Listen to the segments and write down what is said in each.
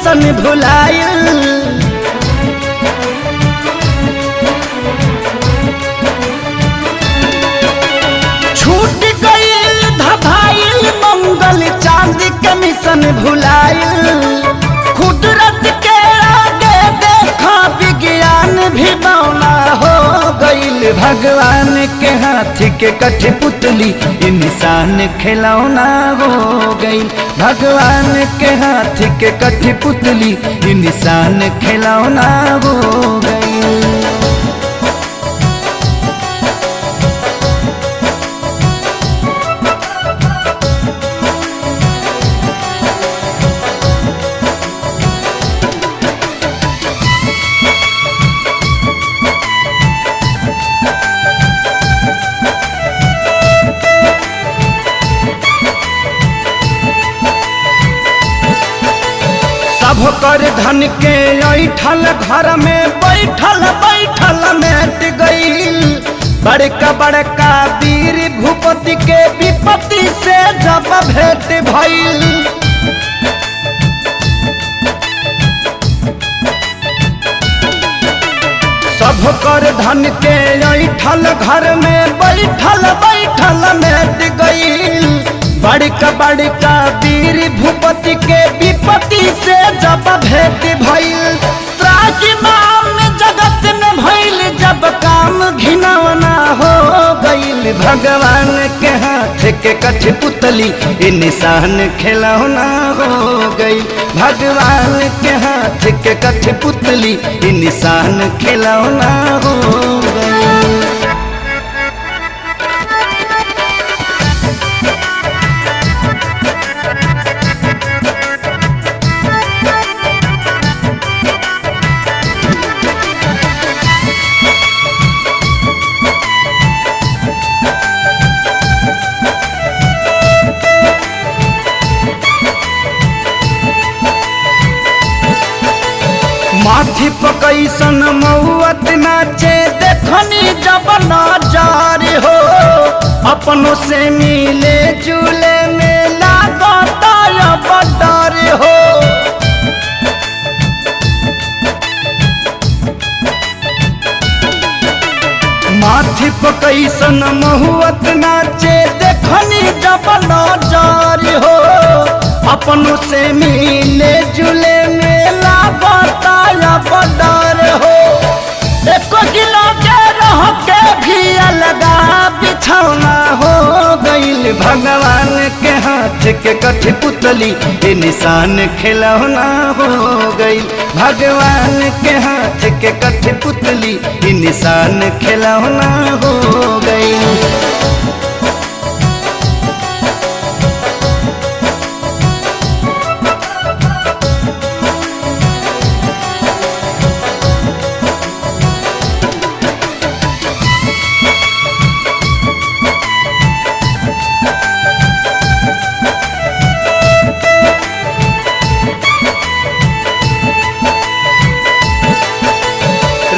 Mission भुलाइल। छूट गईल धधाइल मंगल चांद के मिशन भुलाइल। कुदरत के आगे देखा विज्ञान भी बौना हो गईल। भगवान के हाथ के कठपुतली इंसान खिलौना हो गई। भगवान के हाथ के कठपुतली इंसान खिलौना हो गई। सब कर धन के ऐठल घर में बैठल बैठल मेट गईल। बड़का बड़का वीर भूपति के विपत्ति से जब भेंट भइल। सब कर धन के ऐठल घर में बैठल बैठल मेट गईल। बड़का बड़का वीर भूपति के विपत्ति से जब भेंट भइल। त्राजिमाम जगत में भइल जब काम घिनौना हो गईल। भगवान के हाथ के कठपुतली इंसान खिलौना हो गई। भगवान के हाथ के कठपुतली इंसान खिलौना हो गई। माथी पकैसन मौत नाचे देखनी जब नजार हो। अपनों से मिले जुले में लागता अब डर हो। माथी पकैसन महुअत नाचे देखनी जब नजार हो। अपनों से मिले जुले में लागता अब डर हो। एको किलो के रह के भी अलगा बिछौना हो गईल। भगवान के हाथ के कठपुतली इंसान खिलौना हो गई। भगवान के हाथ के कठपुतली इंसान खिलौना हो गई।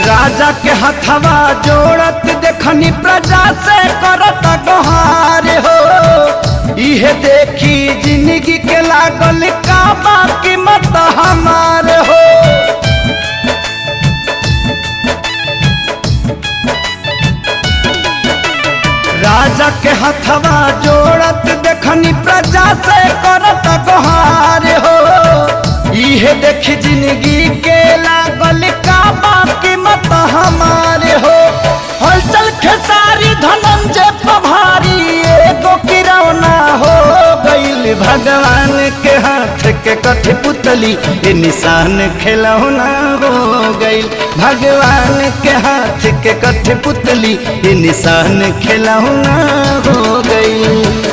राजा के हथवा जोड़त देखनी प्रजा से करत गोहार हो। इहे देखी जिंदगी के लागल का बाकी मत हमार हो। राजा के हथवा जोड़त देखनी प्रजा से करत गोहार हो। इहे देखी जिंदगी के लागल का बाकी मत हमारे हो। हलचल खेसारी धनंजय पभारी एगो किरौना हो गईल। भगवान के हाथ के कठपुतली इंसान खिलौना हो गईल। भगवान के हाथ के कठपुतली इंसान खिलौना हो गईल।